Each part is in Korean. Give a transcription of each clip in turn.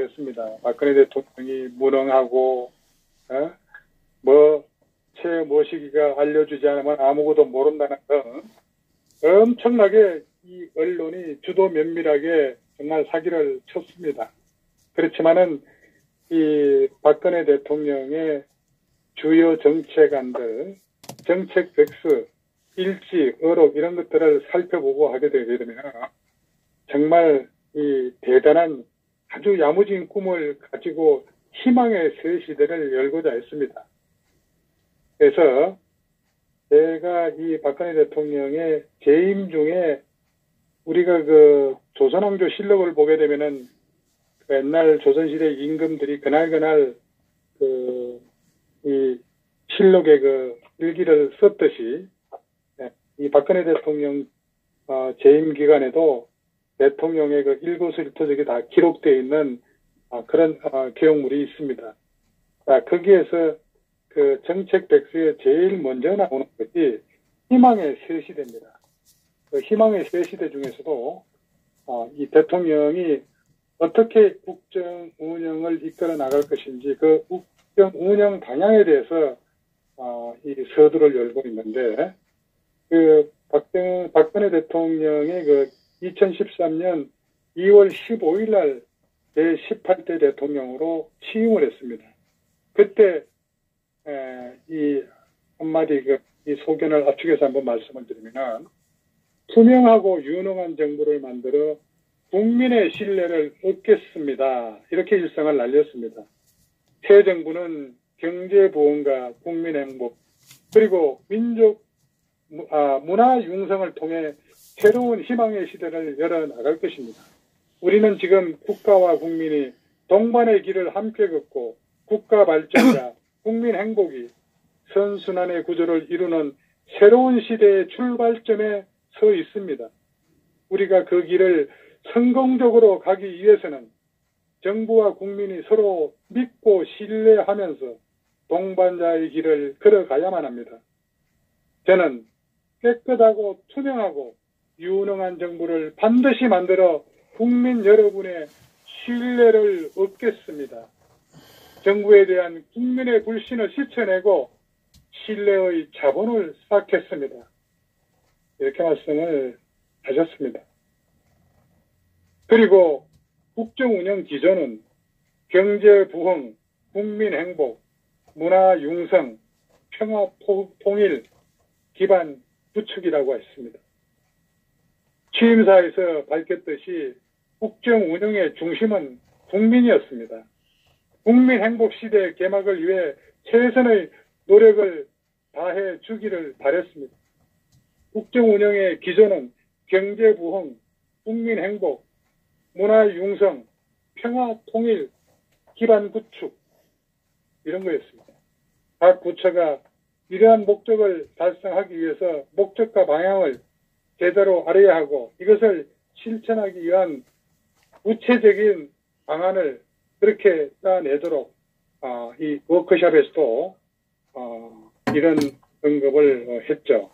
그랬습니다. 박근혜 대통령이 무능하고, 뭐, 최모시기가 알려주지 않으면 아무것도 모른다는 등 엄청나게 이 언론이 주도 면밀하게 정말 사기를 쳤습니다. 그렇지만은 이 박근혜 대통령의 주요 정책안들, 정책 백스, 일지, 어록 이런 것들을 살펴보고 하게 되게 되면 정말 이 대단한 아주 야무진 꿈을 가지고 희망의 새 시대를 열고자 했습니다. 그래서 제가 이 박근혜 대통령의 재임 중에 우리가 그 조선왕조 실록을 보게 되면은 그 옛날 조선시대 임금들이 그날 이 실록의 그 일기를 썼듯이 이 박근혜 대통령 재임 기간에도 대통령의 그 일거수일투족이 다 기록되어 있는 그런 기록물이 있습니다. 거기에서 그 정책 백서에 제일 먼저 나오는 것이 희망의 새 시대입니다. 그 희망의 새 시대 중에서도 이 대통령이 어떻게 국정 운영을 이끌어 나갈 것인지 그 국정 운영 방향에 대해서 이 서두를 열고 있는데 그 박근혜 대통령의 그 2013년 2월 15일 날 제18대 대통령으로 취임을 했습니다. 그때 이 한마디 이 소견을 압축해서 한번 말씀을 드리면은 투명하고 유능한 정부를 만들어 국민의 신뢰를 얻겠습니다. 이렇게 일성을 날렸습니다. 새 정부는 경제 부흥과 국민 행복 그리고 민족 문화 융성을 통해 새로운 희망의 시대를 열어나갈 것입니다. 우리는 지금 국가와 국민이 동반의 길을 함께 걷고 국가 발전과 국민 행복이 선순환의 구조를 이루는 새로운 시대의 출발점에 서 있습니다. 우리가 그 길을 성공적으로 가기 위해서는 정부와 국민이 서로 믿고 신뢰하면서 동반자의 길을 걸어가야만 합니다. 저는 깨끗하고 투명하고 유능한 정부를 반드시 만들어 국민 여러분의 신뢰를 얻겠습니다. 정부에 대한 국민의 불신을 씻어내고 신뢰의 자본을 쌓겠습니다. 이렇게 말씀을 하셨습니다. 그리고 국정운영 기조는 경제 부흥, 국민 행복, 문화 융성, 평화 통일 기반 구축이라고 했습니다. 취임사에서 밝혔듯이 국정운영의 중심은 국민이었습니다. 국민 행복 시대 개막을 위해 최선의 노력을 다해 주기를 바랬습니다. 국정운영의 기조는 경제 부흥, 국민 행복, 문화 융성, 평화 통일, 기반 구축 이런 거였습니다. 각 부처가 이러한 목적을 달성하기 위해서 목적과 방향을 제대로 알아야 하고 이것을 실천하기 위한 구체적인 방안을 그렇게 짜내도록 이 워크숍에서도 이런 언급을 했죠.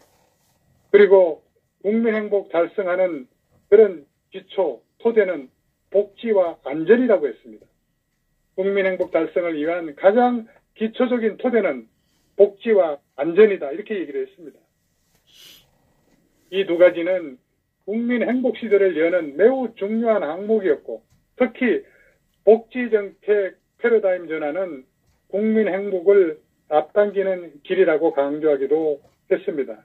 그리고 국민행복 달성하는 그런 기초, 토대는 복지와 안전이라고 했습니다. 국민행복 달성을 위한 가장 기초적인 토대는 복지와 안전이다 이렇게 얘기를 했습니다. 이 두 가지는 국민 행복 시대를 여는 매우 중요한 항목이었고 특히 복지정책 패러다임 전환은 국민 행복을 앞당기는 길이라고 강조하기도 했습니다.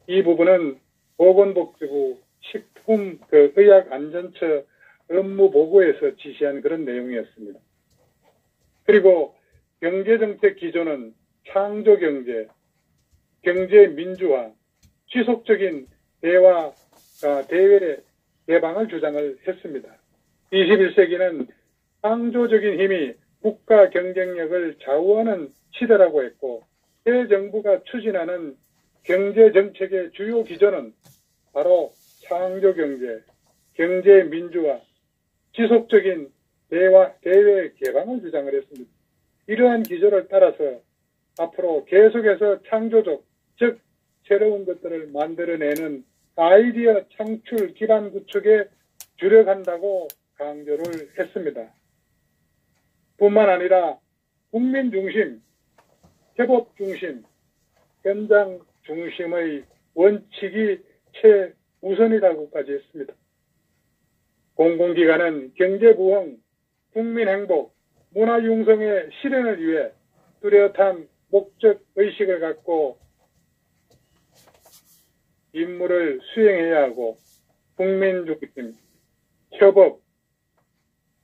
이 부분은 보건복지부 식품의약안전처 업무보고에서 지시한 그런 내용이었습니다. 그리고 경제정책 기조는 창조경제, 경제민주화, 지속적인 대외 개방을 주장을 했습니다. 21세기는 창조적인 힘이 국가 경쟁력을 좌우하는 시대라고 했고 새 정부가 추진하는 경제정책의 주요 기조는 바로 창조경제, 경제민주화, 지속적인 대외 개방을 주장을 했습니다. 이러한 기조를 따라서 앞으로 계속해서 창조적, 즉 새로운 것들을 만들어내는 아이디어 창출 기반 구축에 주력한다고 강조를 했습니다. 뿐만 아니라 국민 중심, 협업 중심, 현장 중심의 원칙이 최우선이라고까지 했습니다. 공공기관은 경제부흥, 국민행복, 문화융성의 실현을 위해 뚜렷한 목적의식을 갖고 임무를 수행해야 하고 국민중심, 협업,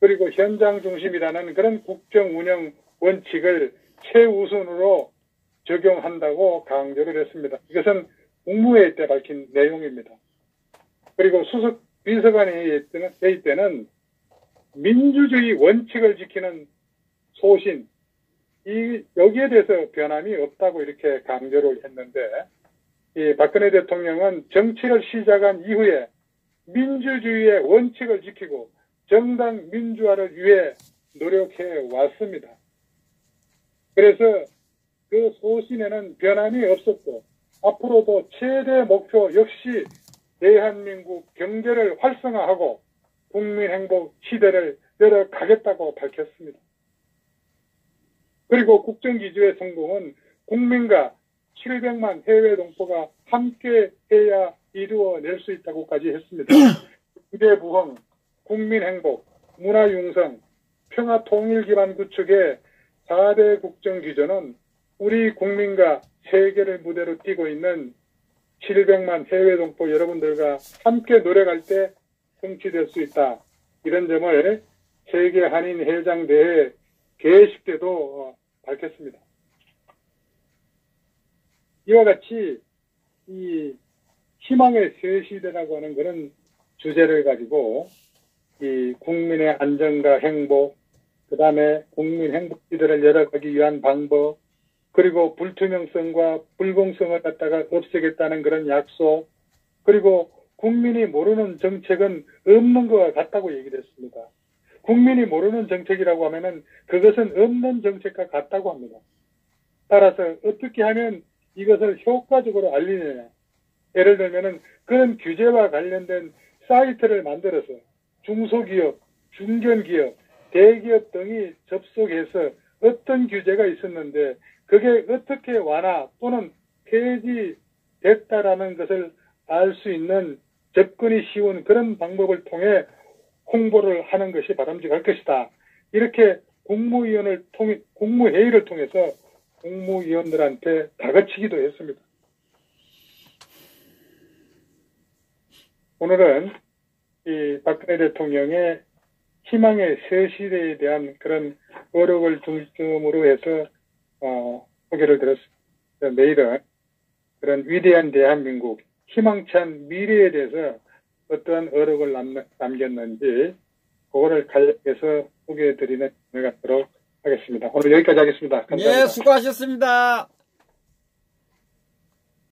그리고 현장 중심이라는 그런 국정운영 원칙을 최우선으로 적용한다고 강조를 했습니다. 이것은 국무회의 때 밝힌 내용입니다. 그리고 수석 비서관 회의 때는 민주주의 원칙을 지키는 소신, 여기에 대해서 변함이 없다고 이렇게 강조를 했는데, 이 박근혜 대통령은 정치를 시작한 이후에 민주주의의 원칙을 지키고 정당 민주화를 위해 노력해 왔습니다. 그래서 그 소신에는 변함이 없었고 앞으로도 최대 목표 역시 대한민국 경제를 활성화하고 국민 행복 시대를 열어가겠다고 밝혔습니다. 그리고 국정기조의 성공은 국민과 700만 해외 동포가 함께 해야 이루어낼 수 있다고까지 했습니다. 경제부흥, 국민행복, 문화융성, 평화통일 기반 구축의 4대 국정기조는 우리 국민과 세계를 무대로 띄고 있는 700만 해외 동포 여러분들과 함께 노력할 때 성취될 수 있다. 이런 점을 세계 한인 회장대회 개식 때도 밝혔습니다. 이와 같이 이 희망의 새 시대라고 하는 그런 주제를 가지고 이 국민의 안정과 행복, 그 다음에 국민 행복 시대를 열어가기 위한 방법, 그리고 불투명성과 불공성을 갖다가 없애겠다는 그런 약속, 그리고 국민이 모르는 정책은 없는 것 같다고 얘기를 했습니다. 국민이 모르는 정책이라고 하면은 그것은 없는 정책과 같다고 합니다. 따라서 어떻게 하면 이것을 효과적으로 알리느냐. 예를 들면은 그런 규제와 관련된 사이트를 만들어서 중소기업, 중견기업, 대기업 등이 접속해서 어떤 규제가 있었는데 그게 어떻게 완화 또는 폐지됐다라는 것을 알 수 있는 접근이 쉬운 그런 방법을 통해 홍보를 하는 것이 바람직할 것이다. 이렇게 국무회의를 통해서 국무위원들한테 다그치기도 했습니다. 오늘은 이 박근혜 대통령의 희망의 새 시대에 대한 그런 어록을 중심으로 해서 소개를 드렸습니다. 내일은 그런 위대한 대한민국, 희망찬 미래에 대해서 어떠한 어록을 남겼는지 그거를 간략해서 소개해드리는 을 갖도록 하겠습니다. 오늘 여기까지 하겠습니다. 감사합니다. 예, 수고하셨습니다.